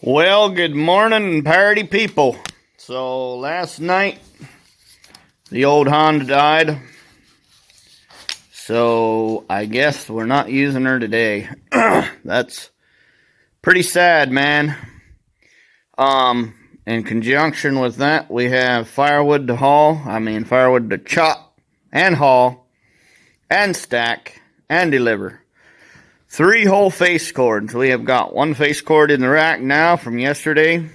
Well, good morning, party people. So last night, the old Honda died. So I guess we're not using her today. That's pretty sad, man. In conjunction with that, we have firewood to haul. Firewood to chop and haul and stack and deliver. 3 whole face cords. We have got 1 face cord in the rack now from yesterday.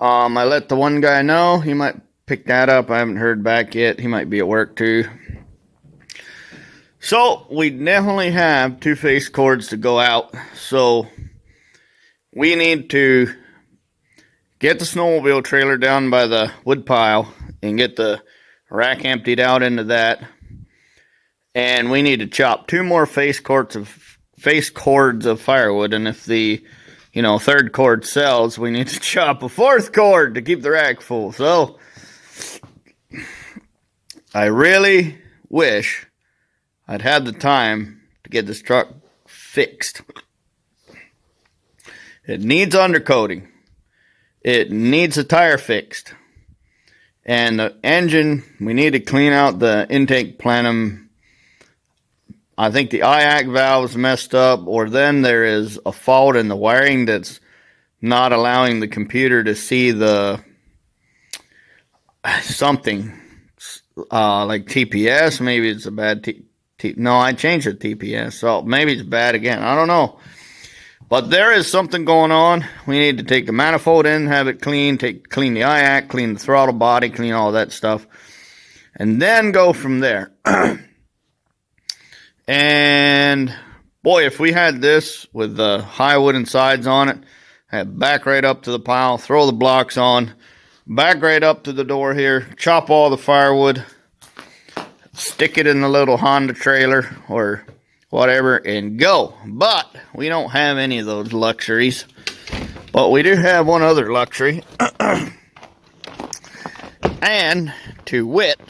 I let the one guy know. He might pick that up. I haven't heard back yet. He might be at work too. So we definitely have 2 face cords to go out. So we need to get the snowmobile trailer down by the wood pile and get the rack emptied out into that. And we need to chop 2 more face cords of firewood. And if the 3rd cord sells, we need to chop a 4th cord to keep the rack full. So I really wish I'd had the time to get this truck fixed. It needs undercoating. It needs a tire fixed. And the engine, we need to clean out the intake plenum. I think the IAC valve's messed up, or then there is a fault in the wiring that's not allowing the computer to see the something like TPS. Maybe it's a bad no, I changed the TPS, so maybe it's bad again. I don't know. But there is something going on. We need to take the manifold in, have it clean, clean the IAC, clean the throttle body, clean all that stuff, and then go from there. And boy, if we had this with the high wooden sides on it, have back right up to the pile, throw the blocks on, back right up to the door here, chop all the firewood, stick it in the little Honda trailer or whatever, and go. But we don't have any of those luxuries. But we do have one other luxury. And to wit,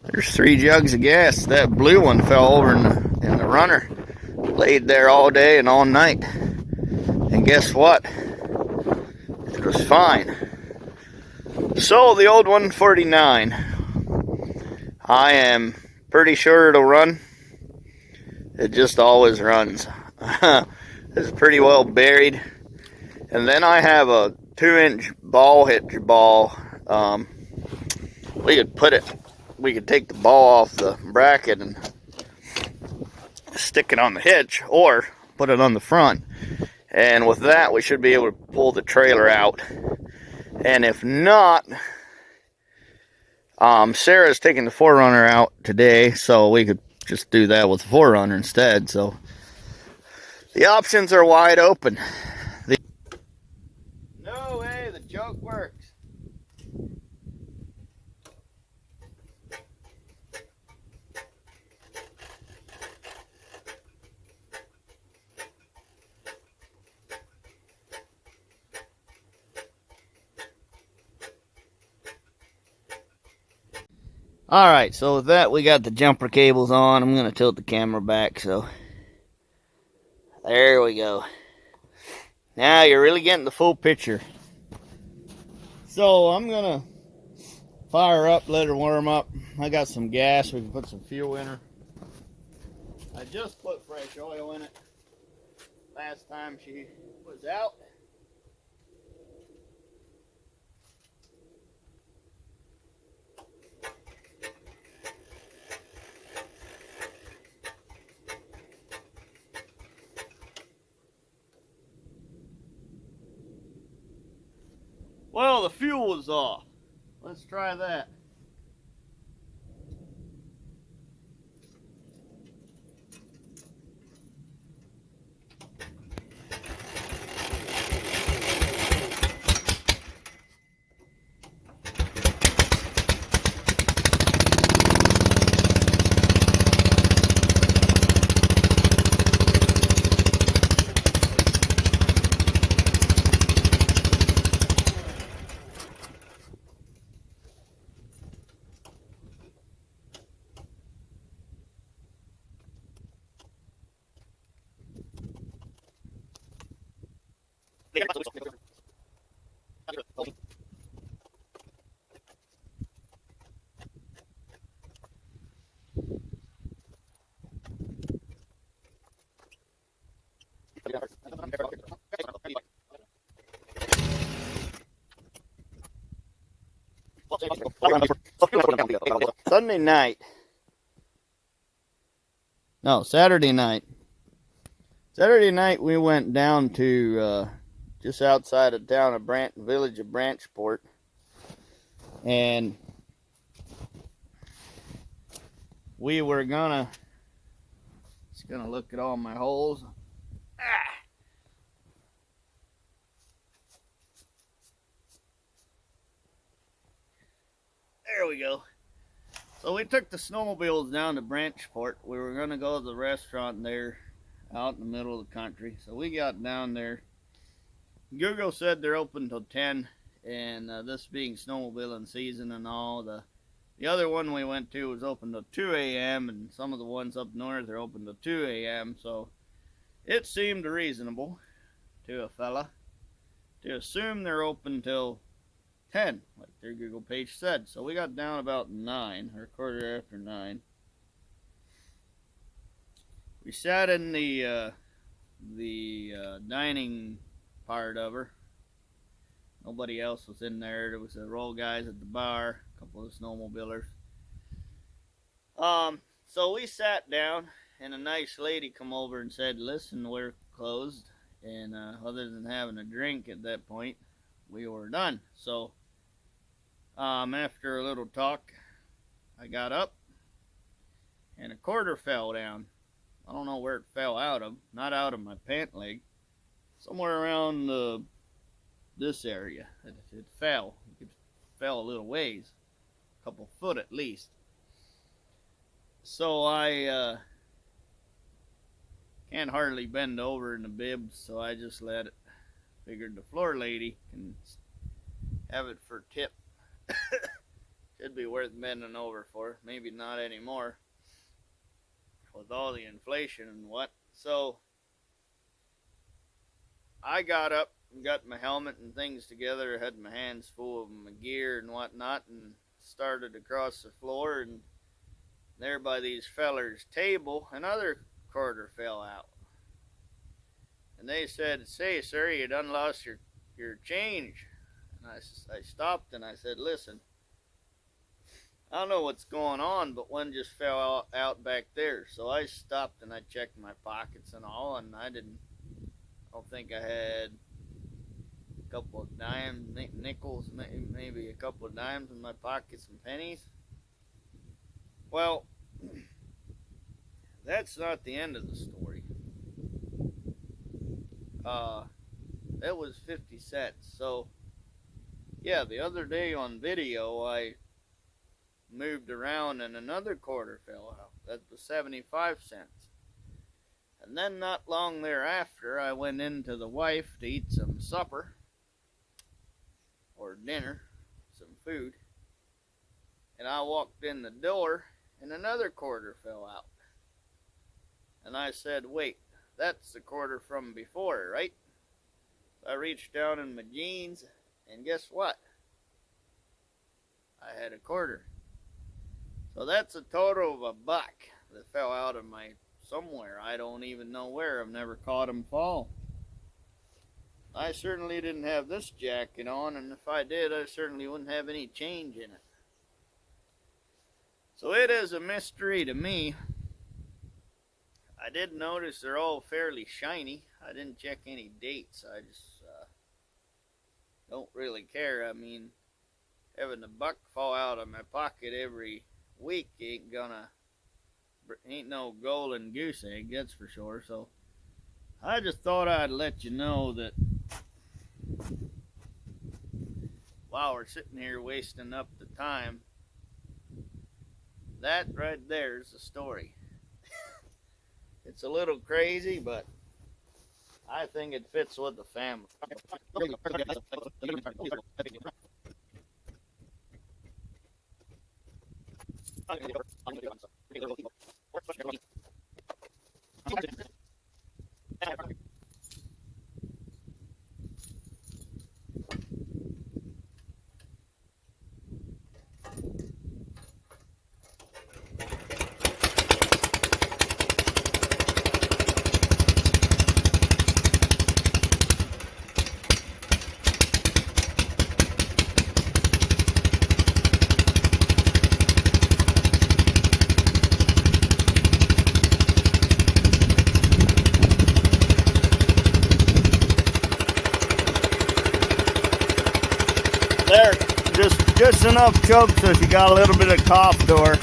there's 3 jugs of gas. That blue one fell over in the runner. Laid there all day and all night. And guess what? It was fine. So the old 149. I am pretty sure it'll run. It just always runs. It's pretty well buried. And then I have a 2-inch ball hitch ball. We could take the ball off the bracket and stick it on the hitch, or put it on the front. And with that, we should be able to pull the trailer out. And if not, Sarah's taking the 4Runner out today, so we could just do that with the 4Runner instead. So the options are wide open. No way, the joke works. Alright, so with that, we got the jumper cables on. I'm going to tilt the camera back, so there we go. Now you're really getting the full picture. So I'm going to fire up, let her warm up. I got some gas, we can put some fuel in her. I just put fresh oil in it last time she was out. Well, the fuel was off. Let's try that. Sunday night. No, Saturday night. Saturday night we went down to just outside of town of village of Branchport, and we were gonna look at all my holes. There we go. So we took the snowmobiles down to Branchport. We were gonna go to the restaurant there out in the middle of the country. So we got down there. Google said they're open till 10, and this being snowmobiling season and all, the other one we went to was open till 2 a.m. and some of the ones up north are open till 2 a.m. So it seemed reasonable to a fella to assume they're open till 10, like their Google page said. So we got down about 9, or quarter after 9. We sat in the dining part of her. Nobody else was in there. There was a roll guys at the bar, a couple of snowmobilers. So we sat down, and a nice lady come over and said, "Listen, we're closed." And other than having a drink at that point, we were done. So after a little talk, I got up, and a quarter fell down. I don't know where it fell out of. Not out of my pant leg. Somewhere around this area. It fell. It fell a little ways. A couple foot at least. So I can't hardly bend over in the bibs, so I just let it. Figured the floor lady can have it for tip. Should be worth bending over for. Maybe not anymore with all the inflation and what. So I got up and got my helmet and things together. I had my hands full of my gear and whatnot, and started across the floor, and there by these fellers' table, another quarter fell out. And they said, "Say, sir, you done lost your change." And I stopped and I said, "Listen, I don't know what's going on, but one just fell out back there." So I stopped and I checked my pockets and all, and I don't think I had a couple of dimes, nickels, maybe a couple of dimes in my pockets and pennies. Well, that's not the end of the story. That was 50 cents. So, yeah, the other day on video, I moved around and another quarter fell out. That was 75 cents. And then not long thereafter, I went into the wife to eat some supper, or dinner, some food. And I walked in the door, and another quarter fell out. And I said, "Wait, that's the quarter from before, right?" So I reached down in my jeans, and guess what? I had a quarter. So that's a total of $1 that fell out of my somewhere. I don't even know where. I've never caught them fall. I certainly didn't have this jacket on, and if I did, I certainly wouldn't have any change in it. So it is a mystery to me. I did notice they're all fairly shiny. I didn't check any dates. I just don't really care. I mean, having a buck fall out of my pocket every week ain't no golden goose egg, that's for sure. So I just thought I'd let you know that while we're sitting here wasting up the time, that right there is the story. It's a little crazy, but I think it fits with the family. Just enough choke so she got a little bit of cough to her.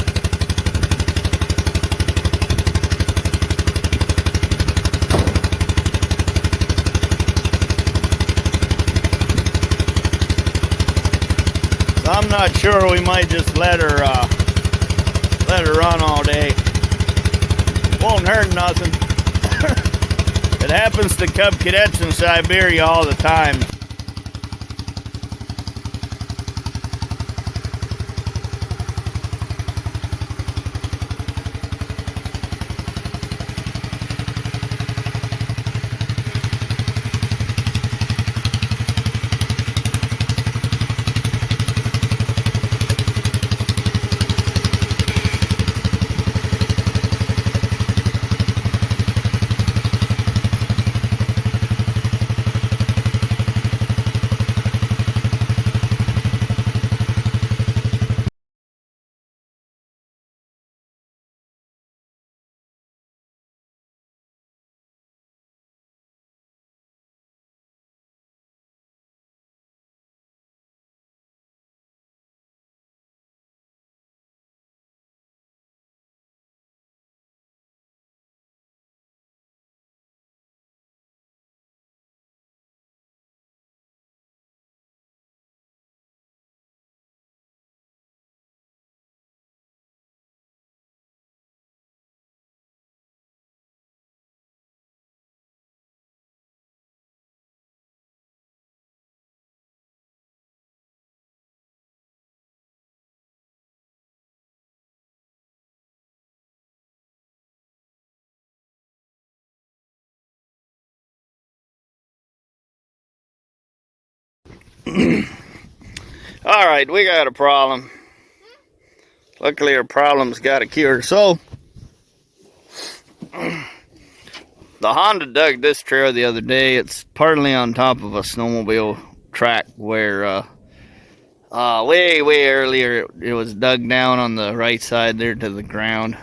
So I'm not sure, we might just let her run all day. Won't hurt nothing. It happens to Cub Cadets in Siberia all the time. Alright, we got a problem. Luckily our problem's got a cure. So, the Honda dug this trail the other day. It's partly on top of a snowmobile track where way earlier it was dug down on the right side there to the ground.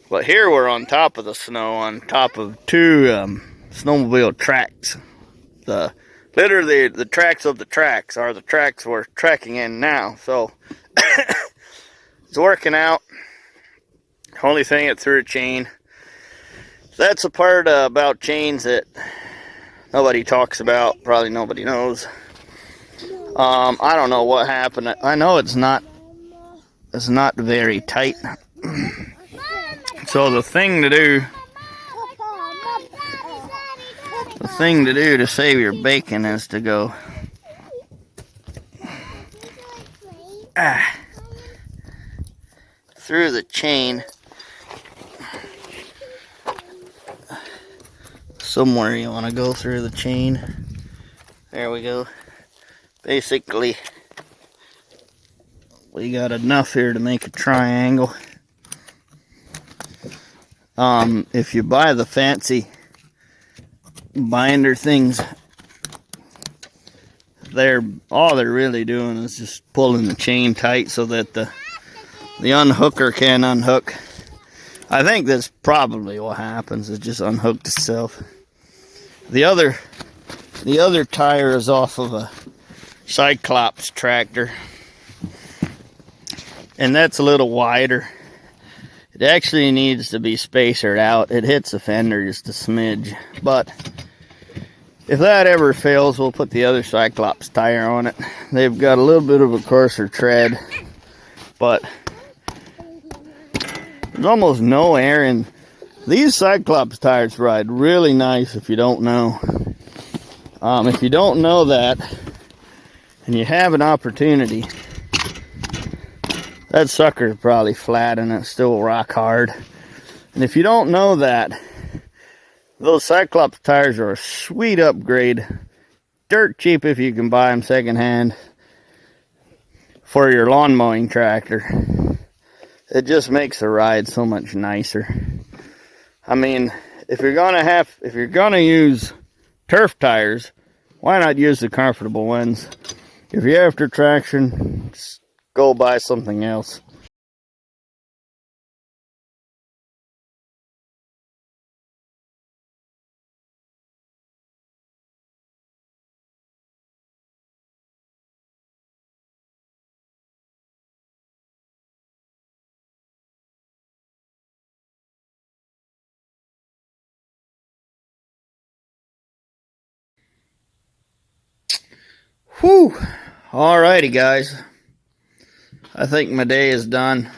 But here we're on top of the snow, on top of two snowmobile tracks. Literally the tracks of the tracks are the tracks we're trekking in now. So it's working out. Only thing, it threw a chain. That's a part about chains that nobody talks about. Probably nobody knows. I don't know what happened. I know it's not very tight. So the thing to do to save your bacon is to go through the chain somewhere. You want to go through the chain. There we go. Basically, we got enough here to make a triangle. If you buy the fancy binder things, all they're really doing is just pulling the chain tight so that the unhooker can unhook. I think that's probably what happens. It just unhooked itself. The other tire is off of a Cyclops tractor, and that's a little wider. It actually needs to be spacered out. It hits the fender just a smidge, but if that ever fails, we'll put the other Cyclops tire on it. They've got a little bit of a coarser tread, but there's almost no air in these Cyclops tires. Ride really nice if you don't know. If you don't know that, and you have an opportunity, that sucker is probably flat and it's still rock hard. And if you don't know that, those Cyclops tires are a sweet upgrade. Dirt cheap if you can buy them secondhand for your lawn mowing tractor. It just makes the ride so much nicer. I mean, if you're gonna use turf tires, why not use the comfortable ones? If you're after traction, just go buy something else. Whew. Alrighty, guys. I think my day is done.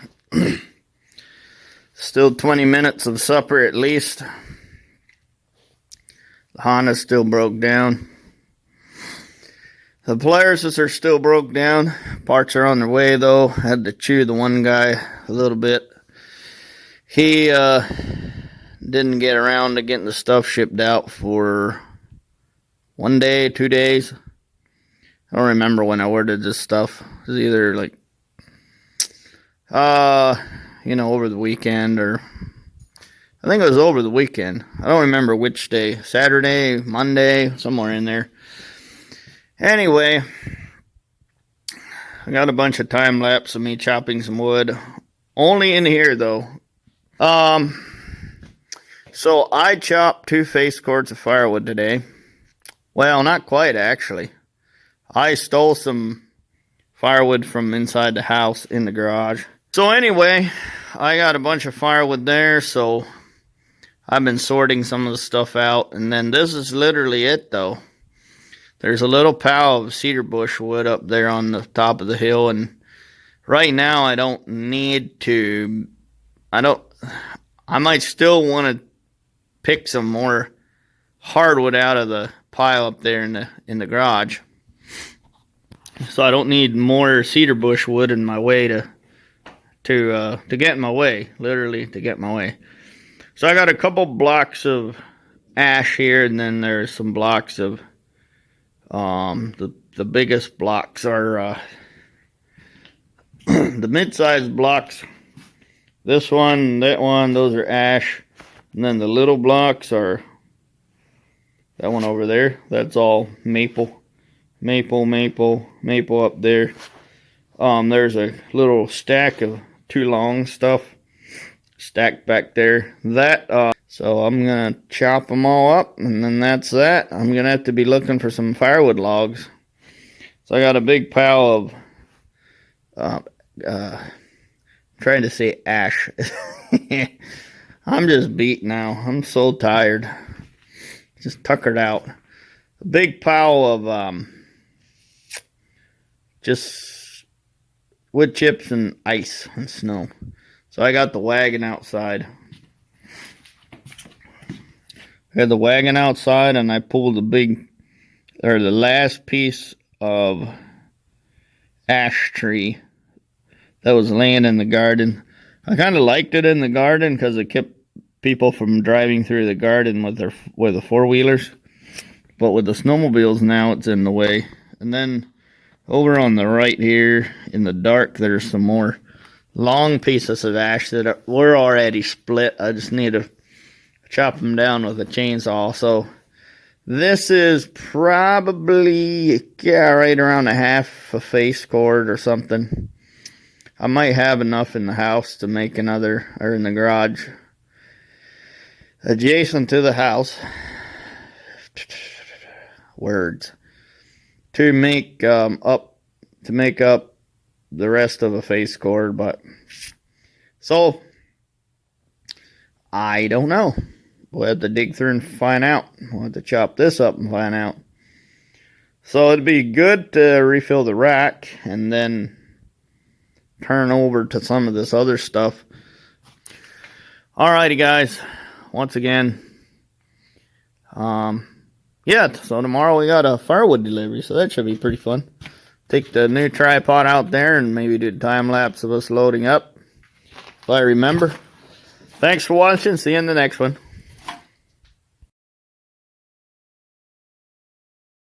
Still 20 minutes of supper at least. The Honda still broke down. The Polaris are still broke down. Parts are on their way though. Had to chew the one guy a little bit. He didn't get around to getting the stuff shipped out for 1 day, 2 days. I don't remember when I ordered this stuff. It was either like, over the weekend, or I think it was over the weekend. I don't remember which day. Saturday, Monday, somewhere in there. Anyway, I got a bunch of time lapse of me chopping some wood. Only in here though. So I chopped 2 face cords of firewood today. Well, not quite actually. I stole some firewood from inside the house in the garage. So anyway, I got a bunch of firewood there, so I've been sorting some of the stuff out. And then this is literally it though. There's a little pile of cedar bush wood up there on the top of the hill, and right now I don't need to, I might still want to pick some more hardwood out of the pile up there in the garage. So I don't need more cedar bush wood in my way to get in my way, literally to get my way. So I got a couple blocks of ash here, and then there's some blocks of the biggest blocks are the mid-sized blocks. This one, that one, those are ash. And then the little blocks are that one over there. That's all maple. Maple, maple, maple up there. There's a little stack of too long stuff stacked back there. So I'm gonna chop them all up, and then that's that. I'm gonna have to be looking for some firewood logs. So I got a big pile of trying to say ash. I'm just beat now. I'm so tired. Just tuckered out. A big pile of just wood chips and ice and snow. So I got the wagon outside. I had the wagon outside, and I pulled the last piece of ash tree that was laying in the garden. I kind of liked it in the garden because it kept people from driving through the garden with the four-wheelers. But with the snowmobiles now, it's in the way. And then over on the right here in the dark, there's some more long pieces of ash that were already split. I just need to chop them down with a chainsaw. So this is probably right around a half a face cord or something. I might have enough in the house to make another, or in the garage adjacent to the house, words, to make up the rest of a face cord. But so I don't know. We'll have to dig through and find out. We'll have to chop this up and find out. So it'd be good to refill the rack and then turn over to some of this other stuff. Alrighty, guys. Once again, so tomorrow we got a firewood delivery, so that should be pretty fun. Take the new tripod out there and maybe do a time lapse of us loading up, if I remember. Thanks for watching. See you in the next one.